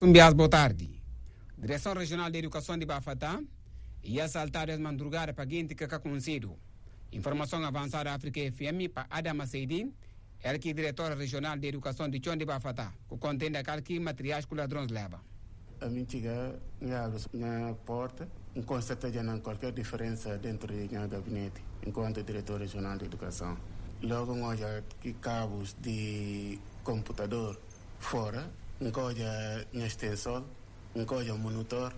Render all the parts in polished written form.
Boa tarde. Direção Regional de Educação de Bafatá e assaltar as madrugadas para gente que é conhecido. Informação avançada África FM para Adama Seidin, ela que é diretora regional de Educação de Chão de Bafatá, que contém aquele materiais que os ladrões levam. A mim chega na porta, não constata já não qualquer diferença dentro do gabinete, enquanto diretor regional de Educação. Logo, nós que cabos de computador fora, nkoja extensor, nkoja monitor,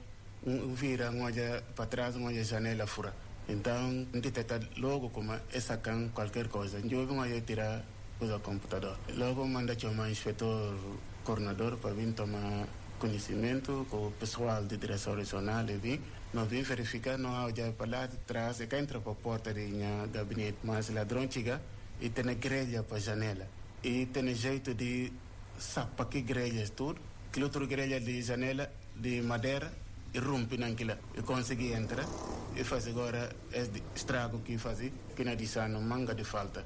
vira nkoja para trás, nkoja janela fora. Então, detecta logo como essa can qualquer coisa. Eu vou tirar o computador. Logo manda chamar o inspetor coordenador para vir tomar conhecimento com o pessoal de direção regional e vir. Nós vim verificar, não já para lá de trás, e que entra para a porta do gabinete, mas o ladrão chega e tem grelha para a janela. E tem jeito de sabe para que grelhas tudo, que outra grelha de janela de madeira e rompe naquilo e consegui entrar e faz agora esse estrago que faz que na dissano manga de falta.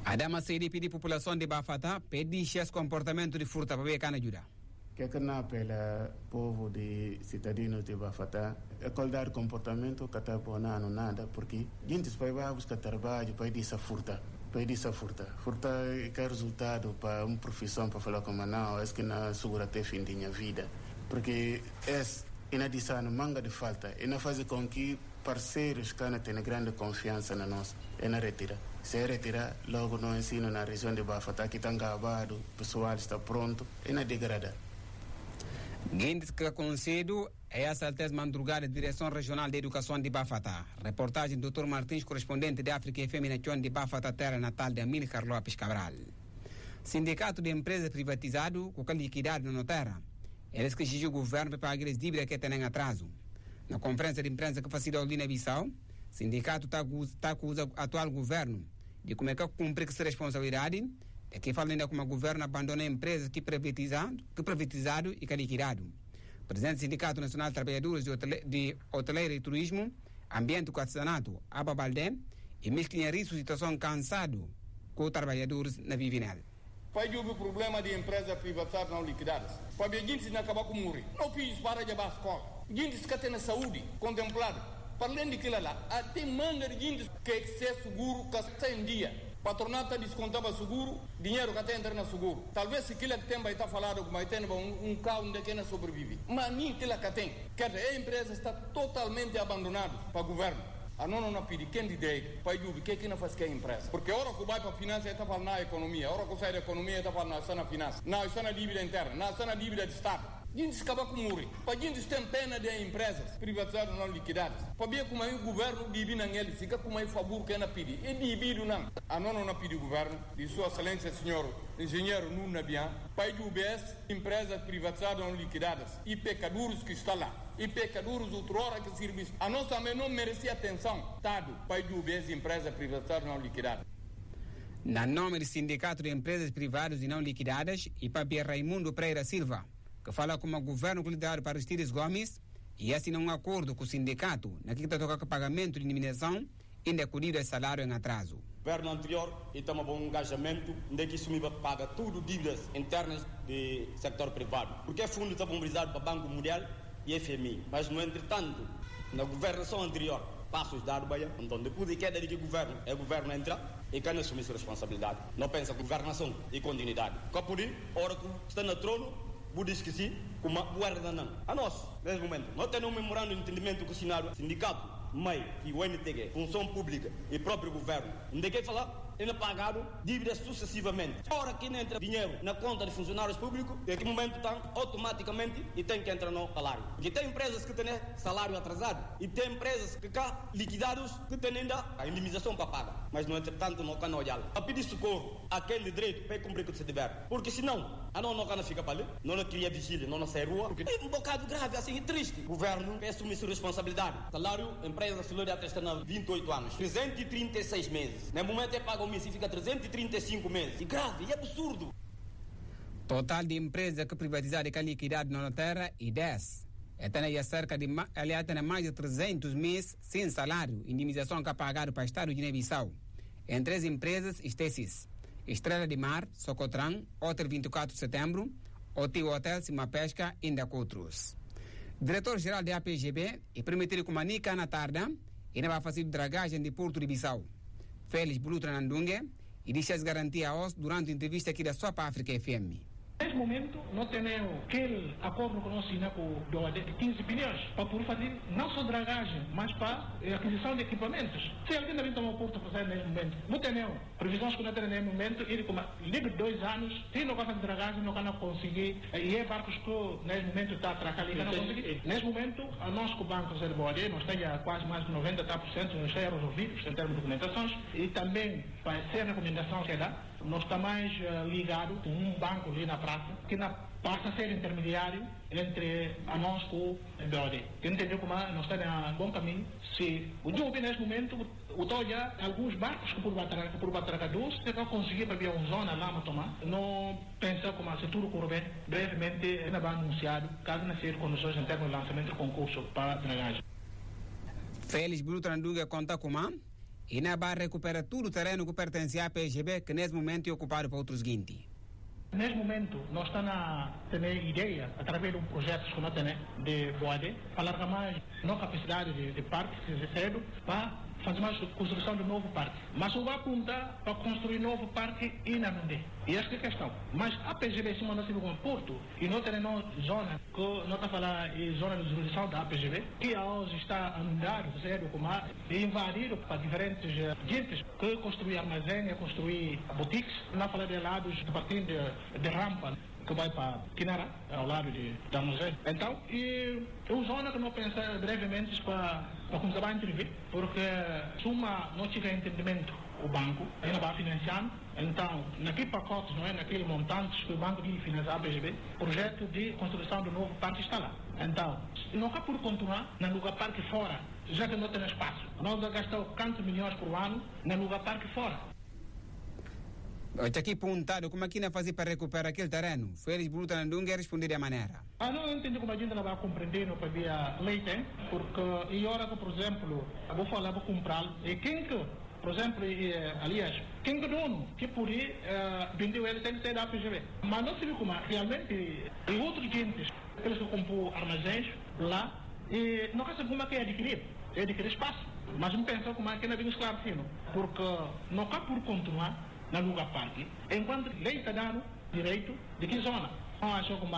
Adama Seidi pede população de Bafatá pede esse comportamento de furta para ver quem ajuda. Que não pela povo de cidadãos de Bafatá é qualquer comportamento que está bom nada porque gente vai buscar trabalho para essa furta. Furta é resultado para uma profissão para falar como não, é que na segurança fim de minha vida. Porque é na dissano manga de falta, e na faz com que parceiros que não têm grande confiança na nós, é na retira. Se retira, logo no ensino na região de Bafatá, que está acabado, o pessoal está pronto, é na degrada. Guindes que conhecido é a certeza madrugada da Direção Regional de Educação de Bafatá. Reportagem do Dr. Martins, correspondente de África FM de Bafatá, terra natal de Amílcar Lopes Cabral. Sindicato de empresas privatizado com a liquidade na terra. Eles que exigem o governo para pagar as dívidas que têm em atraso. Na conferência de imprensa que fazia ali na Bissau, o sindicato está acusando o atual governo de como é que cumprir essa responsabilidade. É que fala ainda como o governo abandona empresas que privatizado e que liquidado. O presidente do Sindicato Nacional de Trabalhadores de Hoteleria e Turismo, Ambiente e Artesanato, Abba Baldé, e mescla risco de situação cansado com os trabalhadores na Vivinel. Pai houve o problema de empresas privatizadas não liquidadas. Para ver gente não acabar com morrer. Não fiz para levar a escola. Gente que tem saúde contemplada. Para além de aquilo lá, até manga de gente que é seguro que está em dia. Patronato descontava seguro, dinheiro que até entra no seguro. Talvez se aquilo que tem vai estar falado que vai ter um carro onde que não sobrevive. Mas nem aquilo que tem. Quer dizer, a empresa está totalmente abandonada para o governo. A não pede quem de direito para o que não faz que a empresa. Porque a hora que vai para a finança está falando na economia. A hora que sai da economia está falando na finança. Não, está na dívida interna, não está na dívida de Estado. Gente acaba com morrer. Para gente tem pena de empresas privatizadas não liquidadas. Para ver como o governo divide neles, fica como o favor que não pede. E divide não. A não pede o governo, de sua excelência senhor engenheiro Nuno Nabian, para o UBS, empresas privatizadas não liquidadas e pecadores que estão lá. E pecadores outrora que serviço. A nós também não merecia atenção. Estado para o UBS, empresas privatizadas não liquidadas. Na nome do Sindicato de Empresas Privadas e Não Liquidadas, e para Raimundo Pereira Silva, que fala como o governo liderado para Aristides Gomes e assinou um acordo com o sindicato naquilo que toca com pagamento de indemnização indecorrido a salário em atraso. O governo anterior tem um bom engajamento de que assumir paga tudo dívidas internas do setor privado. Porque é fundo está mobilizado para o Banco Mundial e FMI. Mas, no entretanto, na governação anterior, passos dados, então depois de queda de governo, o governo entra e quem assume sua responsabilidade. Não pensa governação e continuidade. Por isso, a hora que está no trono, vou dizer que sim, como guarda não. A nós, nesse momento, nós temos um memorando de entendimento com o sindicato, MEI e o NTG, Função Pública e próprio governo. Onde quer falar? Ele é pagado dívidas sucessivamente. A hora que não entra dinheiro na conta de funcionários públicos, em que momento estão automaticamente e tem que entrar no salário. Porque tem empresas que têm salário atrasado e tem empresas que cá liquidados que têm ainda a indemnização para pagar. Mas, no entretanto, não can olhar. A pedir socorro àquele direito para cumprir o que se tiver. Porque senão, a não can fica para ali, não cria vigília, não sai rua. Porque é um bocado grave, assim, e triste. O governo assume sua responsabilidade. Salário, empresa, salário até está 28 anos. 336 meses. No momento é pago e fica 335 meses. E grave, e absurdo. Total de empresas que privatizaram e que liquidaram na terra e 10. Tem cerca de mais de 300 meses sem salário, indemnização que é pagado para o Estado de Guiné-Bissau. Entre as empresas, Estesis, Estrela de Mar, Socotran, Hotel 24 de Setembro, o tio hotel Cima Pesca ainda com outros. Diretor-geral da APGB e permitir que Manica na tarde ainda vai fazer dragagem de Porto de Bissau. Félix Bulutra Nandungue e disse as garantias aos durante a entrevista aqui da Sopa África FM. Nesse momento, nós temos aquele acordo que nós assinamos com o DOAD de 15 bilhões para poder fazer não só dragagem, mas para aquisição de equipamentos. Se alguém também tomou o Porto para fazer nesse momento, não temos previsões que nós temos nesse momento, ele como livre de 2 anos, se não vai fazer dragagem, não vai conseguir, e é barcos que nesse momento está a atracar ali, não conseguir. Nesse momento, a nós com o Banco de DOAD, nós temos quase mais de 90% nos resolvidos em termos de documentações, e também para ser a recomendação que dá, nós estamos mais ligados com um banco ali na praça, que passa a ser intermediário entre a nós com o BOD. Entendeu como nós estamos em bom caminho? Se o Diogo, nesse momento, olha alguns barcos que por atracadores, se vai conseguir para ver uma zona lá para tomar, não pensa como se tudo correr bem, brevemente ainda vai anunciado, caso não seja condições em termos de lançamento de concurso para dragagem. Félix Bulutra Nandungue conta com e na barra recupera tudo o terreno que pertence à PGB, que nesse momento é ocupado por outros 20. Nesse momento, nós estamos a ter ideia, através de um projeto que nós temos de BOAD, para alargar mais a capacidade de parque, cedo, para fazer mais construção de novo parque. Mas o vai apontar para construir novo parque e na Nundê. E essa é a questão. Mas a PGB, em cima nós temos um porto, e nós temos zona, que nós estamos a falar de zona de jurisdição da APGB, que hoje está a andar, e invadido para diferentes gentes que construir armazém, construir boutiques, não falar de lados, a partir de rampa, que vai para Quinara, ao lado da armazém. Então, e é uma zona que nós pensamos brevemente para começar a intervir, porque se não tiver entendimento o banco, ainda vai financiando, então, naquele pacote, não é, naquele montante que o banco vai financiar a PGB, projeto de construção do novo parque está lá. Então, não há por continuar no lugar parque fora, já que não tem espaço. Nós gastamos 40 milhões por ano no lugar parque fora. Estou aqui perguntado como é que não fazer para recuperar aquele terreno. Félix Bulutra Nandungue responder da maneira. Não entendi como a gente não vai compreender no dia leite, porque e hora que, por exemplo, vou falar, vou comprá-lo, e quem que, por exemplo, aliás, quem que dono, que podia vendeu ele tem que ser da PGB. Mas não se viu como realmente, e outros gentes, eles que comprou armazéns lá, e não sabe como é que é adquirir espaço. Mas não pensa como é que não vem esclarecido, porque não há por continuar no lugar parque, enquanto lei está dando direito de que zona. Não acho como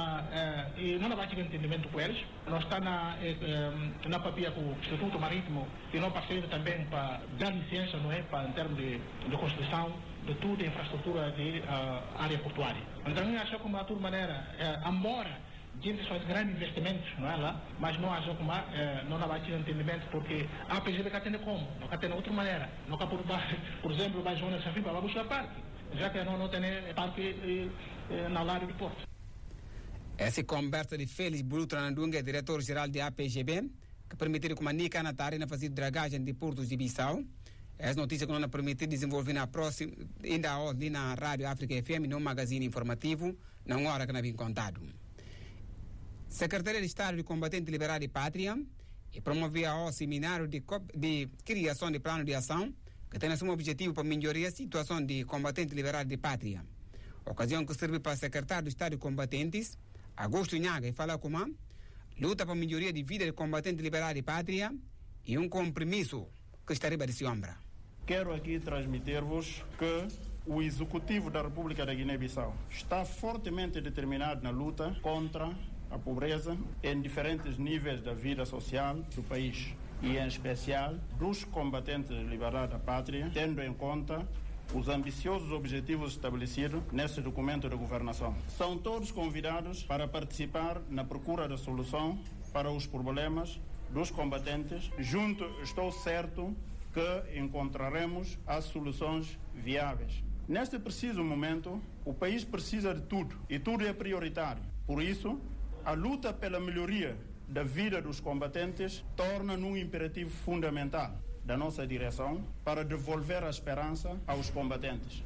e não vai ter entendimento com eles. Nós está na papia com o Instituto Marítimo e não parceiro também para dar licença, não é, para em termos de construção de tudo, infraestrutura de área portuária. Então eu acho como de toda maneira, embora a gente faz grandes investimentos, não é lá, mas não acho como não vai ter entendimento porque a PGB está tendo como, não está tendo outra maneira, não está por exemplo, vai zonas assim para buscar parque, já que não tem parque na área do porto. Essa conversa de Félix Bulutra Nandungue, diretor-geral da APGB, que permitiu que a Manica na tarde fazer dragagem de portos de Bissau. Essa notícia que não permitiu desenvolver na próxima, ainda hoje na Rádio África FM, num magazine informativo, na hora que não havia contado. Secretaria de Estado de Combatente Liberado de Pátria e promovia o seminário de criação de plano de ação que tem como objetivo para melhorar a situação de combatente liberado de pátria. Ocasião que serve para o secretário de Estado de Combatentes, Augusto Nhaga, e fala como luta para a melhoria de vida de combatente liberado de pátria e um compromisso que está riba de sombra. Quero aqui transmitir-vos que o Executivo da República da Guiné-Bissau está fortemente determinado na luta contra a pobreza em diferentes níveis da vida social do país e, em especial, dos combatentes de liberdade da pátria, tendo em conta os ambiciosos objetivos estabelecidos nesse documento de governação. São todos convidados para participar na procura da solução para os problemas dos combatentes. Junto, estou certo que encontraremos as soluções viáveis. Neste preciso momento, o país precisa de tudo e tudo é prioritário. Por isso, a luta pela melhoria da vida dos combatentes torna-se um imperativo fundamental da nossa direção para devolver a esperança aos combatentes.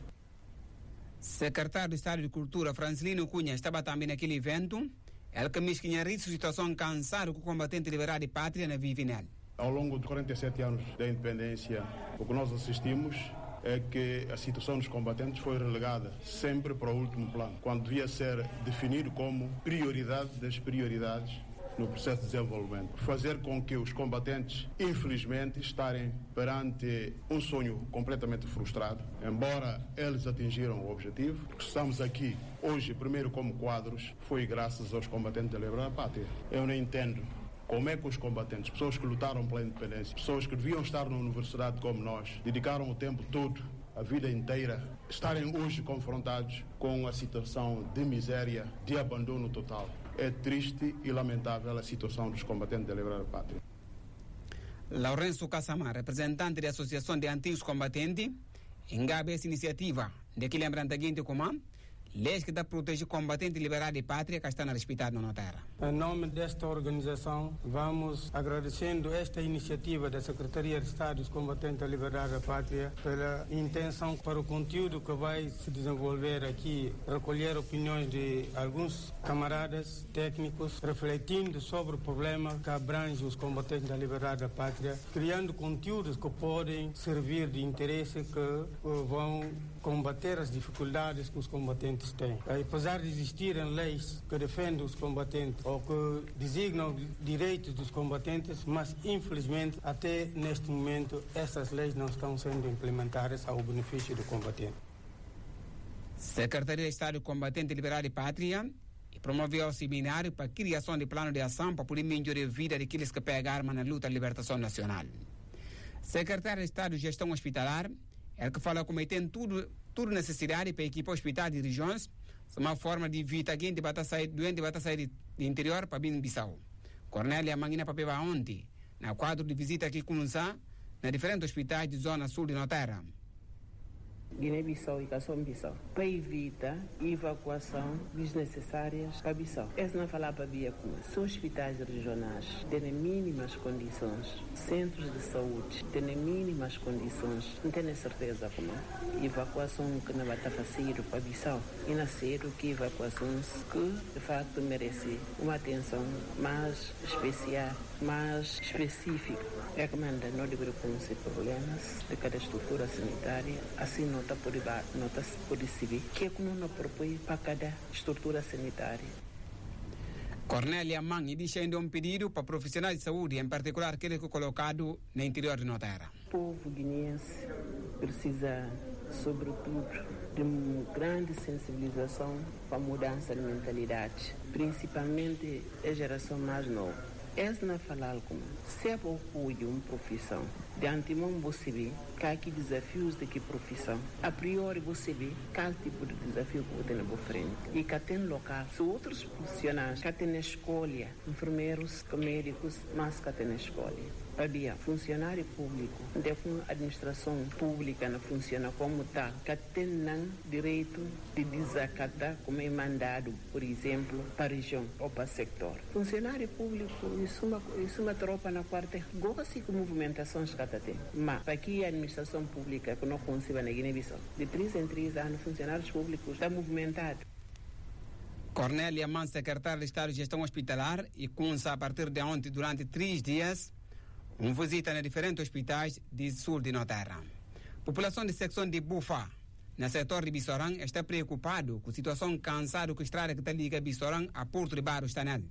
Secretário de Estado de Cultura, Francelino Cunha, estava também naquele evento. Ele que me esquinha a situação cansada com o combatente liberado de pátria na vive nele. Ao longo de 47 anos da independência, o que nós assistimos é que a situação dos combatentes foi relegada sempre para o último plano, quando devia ser definido como prioridade das prioridades no processo de desenvolvimento. Fazer com que os combatentes, infelizmente, estarem perante um sonho completamente frustrado, embora eles atingiram o objetivo. Porque estamos aqui hoje, primeiro como quadros, foi graças aos combatentes da liberdade da pátria. Eu não entendo como é que os combatentes, pessoas que lutaram pela independência, pessoas que deviam estar na universidade como nós, dedicaram o tempo todo, a vida inteira, estarem hoje confrontados com a situação de miséria, de abandono total. É triste e lamentável a situação dos combatentes da liberdade da pátria. Lourenço Kasama, representante da Associação de Antigos Combatentes, engabe essa iniciativa de que lembra seguinte como leis que dá proteger combatente liberado de pátria que está respeitado na terra. Em nome desta organização, vamos agradecendo esta iniciativa da Secretaria de Estado dos Combatentes da Liberdade da Pátria pela intenção para o conteúdo que vai se desenvolver aqui, recolher opiniões de alguns camaradas técnicos, refletindo sobre o problema que abrange os combatentes da liberdade da pátria, criando conteúdos que podem servir de interesse, que vão combater as dificuldades que os combatentes têm. Apesar de existirem leis que defendem os combatentes ou que designam direitos dos combatentes, mas infelizmente até neste momento essas leis não estão sendo implementadas ao benefício do combatente. Secretaria de Estado Combatente Liberado de Pátria promoveu o seminário para a criação de plano de ação para poder melhorar a vida daqueles que pegam arma na luta da libertação nacional. Secretário de Estado de Gestão Hospitalar é que fala como tem tudo necessário para equipar hospital de regiões, uma forma de evitar que doente vai sair do interior para Bissau. Cornélia Manguina Papeva ontem, na quadro de visita aqui com na diferentes hospitais de zona sul de Terra. Guiné-Bissau e Bissau para evitar evacuação desnecessárias para Bissau. Essa não falar para Bia como são hospitais regionais, têm mínimas condições, centros de saúde, têm mínimas condições, não tenho certeza como evacuação que não vai estar fácil para Bissau e nascer que evacuações que de facto merecem uma atenção mais especial, mais específica. É que manda não deveria conhecer problemas de cada estrutura sanitária, assim não está por decidir que é que não propõe para cada estrutura sanitária. Cornélia Mangue diz ainda um pedido para profissionais de saúde, em particular aquele que é colocado no interior de Terra. O povo guineense precisa, sobretudo, de uma grande sensibilização para a mudança de mentalidade, principalmente a geração mais nova. Essa não falar como se é para apoio uma profissão. De antemão você vê que há aqui desafios de que profissão. A priori você vê qual tipo de desafio que você tem na frente. E que tem local. Se outros profissionais que têm na escolha, enfermeiros, médicos, mas que têm na escolha. Havia funcionário público, onde com a administração pública não funciona como tal, que tem direito de desacatar como é mandado, por exemplo, para a região ou para o sector. Funcionário público, isso é uma tropa na quarta, gosta de movimentações que tem. Mas aqui a administração pública que não concebe na Guiné-Bissau, de 3 em 3 anos, funcionários públicos está movimentado. Cornélia Man, secretária de Estado de Gestão Hospitalar, e começa a partir de ontem, durante 3 dias, visita em diferentes hospitais de sul de Terra. População de secção de Bufa, no setor de Bissorang, está preocupado com a situação cansada que a estrada que está liga Bissorang a Porto de Barro está nela.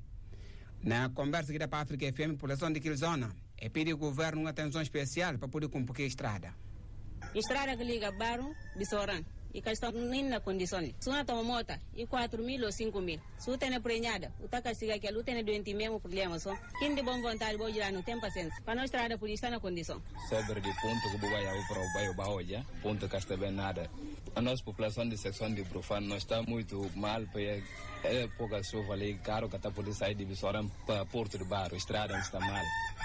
Na conversa que dá para a África FM, a população daquela zona pede ao governo uma atenção especial para poder cumprir a estrada. A estrada que liga Barro, Bissorang, e que está na condição. Se uma toma moto, e 4.000 ou 5.000. Se você tem prenhada, o que castiga que você tem doente mesmo problema só. Quem de boa vontade pode ir não tem paciência. Para não estrada por estar na condição. Sobre de ponto que vai ao para o bairro Baolha, ponto que está bem nada. A nossa população de secção de Brufano não está muito mal, porque é pouca chuva ali, caro que está por sair de Bissorang para Porto de Barro, a estrada não está mal.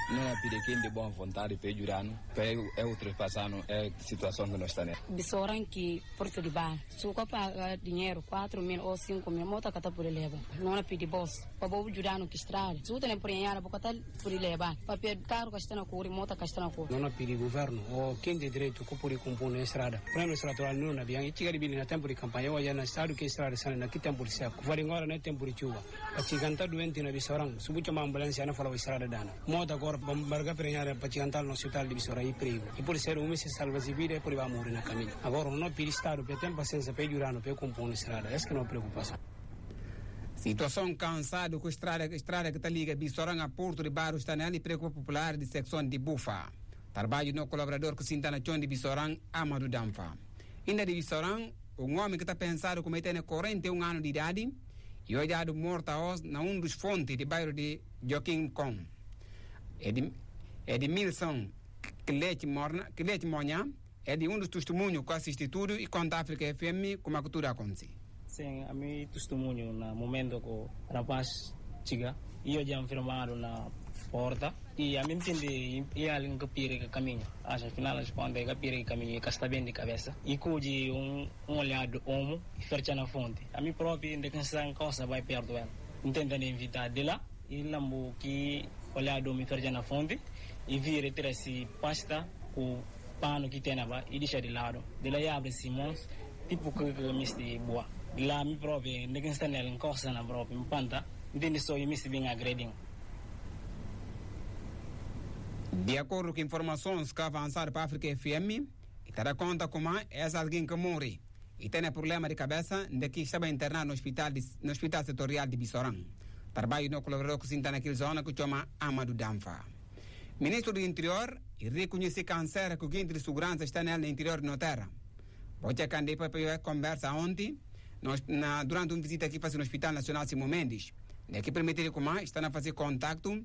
Não é pedir quem de boa vontade para ajudar, para é ultrapassando a situação que nós estamos. Bissorang que Porto de Barro, se você paga dinheiro, 4.000 ou 5.000, moto que está por levar. Não é pedir bolsa. para o jurano que estrada. Se você não prenhar, porque está por levar. Para o carro que está na cor, moto que está na cor. Não é perigo governo ou quem tem direito que pode compor na estrada. O plano estrutural não é bem. E chega de na tempo de campanha, hoje na estado que estrada sana na que tempo de seco. Vai agora na tempo de chuva. A cheganta doente na Bissorang, se você uma ambulância na fala estrada dana. Moto agora barga prenhar para chegar no hospital de Bissorang e perigo. E por ser se salva se vida por vai morrer na caminho. Agora não pedi estado, para tempo paciência para jurano para compor na estrada. Essa que não é preocupação. Situação cansado com a estrada que está liga Bissorang a Porto de Barros está nela e preocupa popular de secção de Bufa. Trabalho no colaborador que se está na chão de Bissorang, Amadou Damfa. Ainda de Bissorang, um homem que está pensado como tem 41 anos de idade e hoje é morto a os na dos fontes de bairro de Joaquim Kong. É de Milson Kilete Monha, é de dos testemunhos que assiste tudo e conta África FM como a cultura acontece. Sim, a mim testemunho no momento que o rapaz chega e eu já afirmado na porta e a mim entende e alguém que pira o caminho. Acho final quando ele pira o caminho e está bem de cabeça e cuide olhar do homo e fecha na fonte. A mim próprio ainda que essa coisa vai perto dela. Entendendo invitar de lá e lambo que olhar do me fecha na fonte e vir ter esse pasta com pano que tem na e deixa de lado. De lá abre Simons tipo que me boa. Lá mi próprio ninguém está nela coisa na própria panta entende só e me se bem agredem. De acordo com informações que avançaram para a África FM, e terá conta como é alguém que morre e tem problema de cabeça de que estava internado no hospital setorial de Bissorang. Trabalho no colaborador que se está naquela zona que chama Amadou Damfa. Ministro do Interior reconhece câncer que o de segurança está no interior da terra. Pode candidato para conversa ontem durante uma visita que faz no Hospital Nacional Simão Mendes, que permitir como está a fazer contato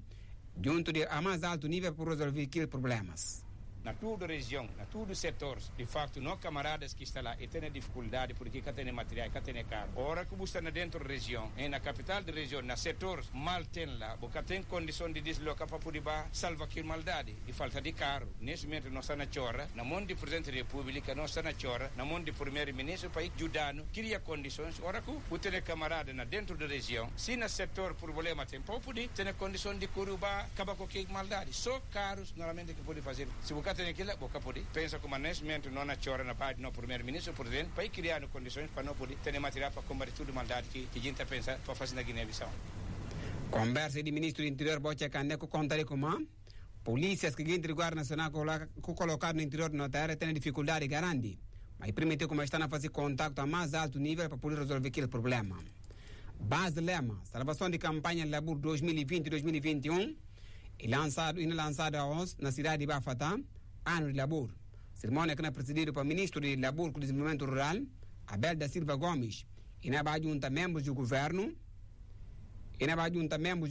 junto a mais alto nível para resolver aqueles problemas. Na toda a região, na todos os setores, de facto, nós camaradas que estão lá e têm dificuldade porque cá tem material, cá tem carro. Ora que você está dentro da região, e na capital da região, na setores mal tem lá, porque tem condição de deslocar para poder salvar aquela maldade e falta de carro. Nesse momento nós estamos na chora, na mão do Presidente da República, nós estamos na chora, na mão do Primeiro-Ministro para ajudar, cria condições. Ora que você tem camarada dentro da região, se no setor problema tem, para poder ter condição de curar, acabar com aquela maldade. Só carros, normalmente, que pode fazer. Se você tem aquilo, você pode. Pensa como nesse momento não na chora na parte do Primeiro-Ministro, Presidente, para criar condições para não poder ter material para combater tudo maldade que a gente pensa para fazer na Guiné-Bissau. Conversa de Ministro do Interior, Bocha Candeco, contaria como polícias que a Guarda Nacional colocar no interior da terra têm dificuldade grande, mas permitiu como estão a fazer contato a mais alto nível para poder resolver aquele problema. Base de lema, salvação de campanha de labor 2020-2021, e lançado a ONS na cidade de Bafata, ano de labor. Cerimônia que é presidido pelo Ministro de Labor e Desenvolvimento Rural, Abel da Silva Gomes, e na junta membros do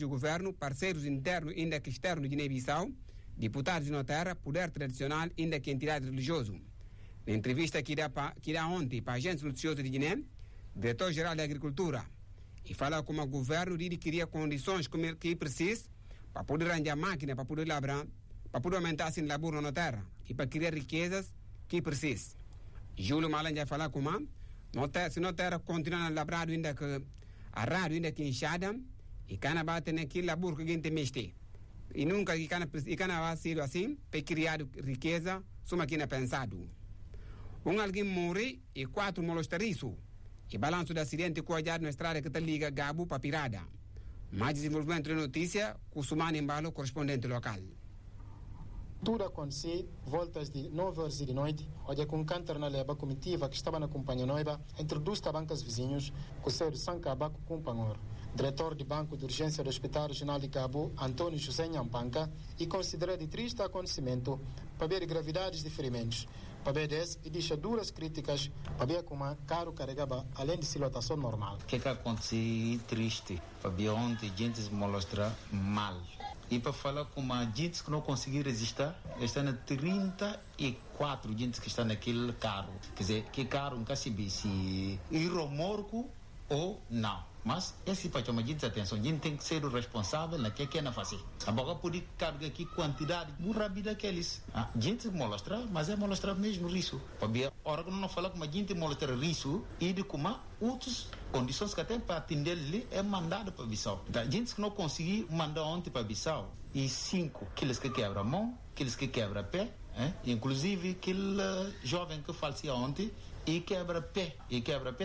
governo, parceiros internos e externos de Guiné-Bissau, deputados de terra, poder tradicional e que entidade religiosa. Na entrevista que dá ontem para a Agência Noticiosa de Guiné, diretor-geral da Agricultura, e fala como o governo queria condições que precisa para poder arranjar máquina, para poder labrar, para poder aumentar assim labor na terra e para criar riquezas que precisa. Júlio Malan já fala como se não terra continua a labrar ainda que a rádio ainda que enxada e cana bate naquele labor que a gente mexe. E nunca e cana vai ser assim para criar riqueza, suma que não é pensado. Alguém morre e 4 molestariço. E balanço do acidente com a na estrada que está liga Gabo para Pirada. Mais desenvolvimento de notícia com o Sumano Embalo, correspondente local. Tudo aconteceu voltas de 9 horas de noite, onde com cantar na leva comitiva que estava na companhia noiva, introduz bancas vizinhos, com o seu Sancabaco Cumpanor, diretor de Banco de Urgência do Hospital Regional de Cabo, Antônio José Nhampanca, e considera de triste acontecimento para ver gravidades de ferimentos. Para ver e deixa duras críticas para ver como o carro carregava além de lotação normal. O que aconteceu triste? Para ver ontem gente se mostra mal. E para falar com a gente que não conseguiu resistir, está na 34 gente que está naquele carro. Quer dizer, que carro nunca se vê se ir ao morco ou não. Mas esse para chamar de atenção, a gente tem que ser o responsável na que é na fazer. Agora pode carga aqui quantidade muito rápida que eles. A gente mostra, mas é mostrar mesmo risco. Porque a hora que não fala como a gente mostra risco e de como outras condições que tem para atender ali é mandado para Bissau. Então, a gente que não conseguir mandar ontem para Bissau e 5 aqueles que quebra a mão, aqueles que quebra pé, inclusive aquele jovem que faleceu ontem e quebra pé,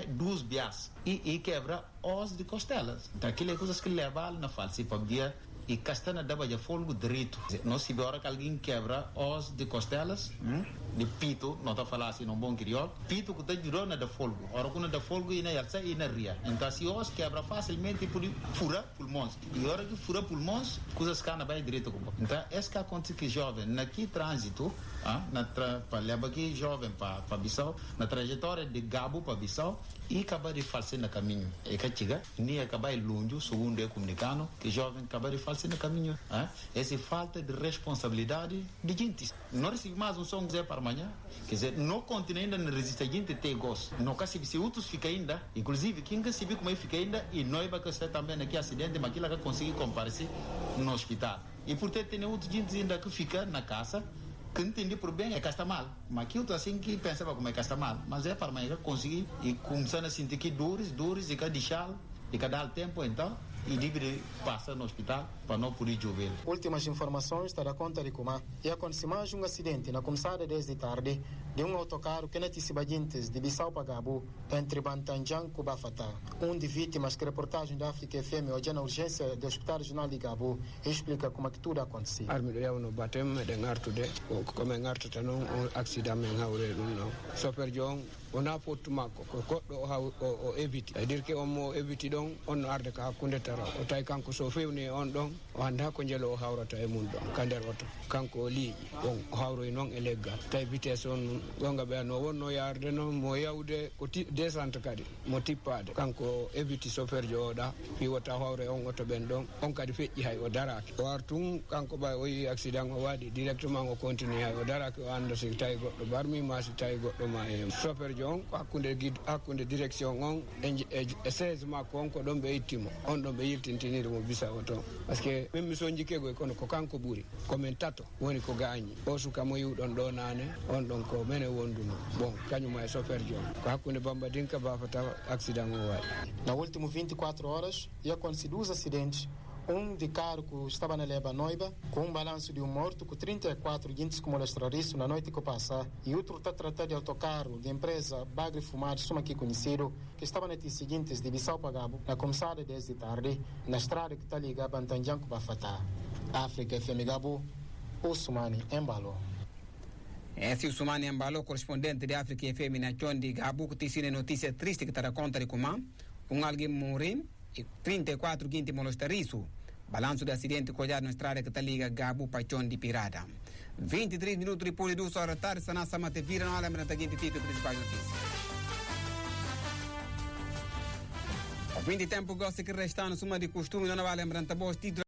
2 bias e quebra os de costelas. Então aquelas coisas que levam na falsa para dia e castana dava de folgo direito. Não se vê hora que alguém quebra os de costelas, de pito, não está falando assim num bom crioulo, pito que está girando na de folgo. Ora quando da folgo e na alça e na ria. Então se os quebra facilmente por fura pulmões. E hora que fura pulmões, coisas que não vai direito com. Então esse que acontece que jovem naqui trânsito, para levar aqui jovem para Bissau, na trajetória de Gabo para Bissau e acabar de falecer no caminho. E que chega, nem acabar longe, segundo é comunicando, que jovem acabar de falecer no caminho. Essa falta de responsabilidade de gente. Não recebe mais um som para amanhã. Quer dizer, não continua ainda na resistência de ter gosto. Não quer saber se outros ficam ainda, inclusive quem quer saber como é fica ainda, e nós vai estar também aqui acidente, mas aquilo que conseguir comparecer no hospital. E portanto tem outros gente ainda que fica na casa, que entende por bem é que está mal, mas que outro assim que pensava como é que está mal, mas é para amanhã conseguir e começando a sentir que dores e que deixar e que dar tempo então e livre passar no hospital para não poder chover. Últimas informações está da conta de como e aconteceu mais um acidente na começada desde tarde de um autocarro que noticiou de Bissau para Gabo entre Bantanjan e Bafata. De vítimas que reportagem da África FM hoje na urgência do Hospital Regional de Gabo explica como é que tudo aconteceu. Armido eu no batem de ngartu de como ngartu tanon accident men hawre dum no super jong ona potuma ko o eviti dir ke o mo eviti don on arde ka kunde tara o tay kanko so fewni on don o anda ko jelo o hawrata e mun don kander oto kanko liiji on hawro non e leggal tay vitesse on gonga be no wonno yarde no mo yawde ko descente kadi mo tippade kanko eviti chauffeur joda fi wata hawre on oto ben don on kadi feƴƴi hay o daraki o artum kanko bay o yi accident o wadi directement o continue hay o daraki o anda si tay goddo barmi ma si tay goddo ma e chauffeur jon ko hakkunde direction on e 16 makko on ko don be ittimo on don be yiltintiniri mo bisa o ton parce que même mi so jikego kono ko kanko buri ko men tato woni ko gañi o suka mo yiwdon do nane on don ko mene wonduno bon kañum e chauffeur jon ko hakkunde Bamba Dinka Bafata accident o wadi. Na último 24 horas ia acontecido 2 acidentes. De carro que estava na Leba Noiba, com balanço de morto, com 34 gente que molestou isso na noite que passa, e outro está tratando de autocarro de empresa Bagre Fumado, suma aqui conhecido, que estava na seguintes de Bissau para Gabo, na começada desde tarde, na estrada que está ligada a Bantanjan com Bafata. África FM Gabo, o Sumani embalou. Esse Sumani embalou, correspondente de África FM na Chondi Gabo, que tem notícia triste que está a conta de como alguém morreu e 34 gente molestariço. Balanço de acidente colhado na estrada que está liga Gabo Pachon de Pirada. 23 minutos depois de 2 horas da tarde, Sana Samate vira na hora da seguinte título principal notícia. O fim de tempo gosta que resta no suma de costume, não vale lembrar boas títulos.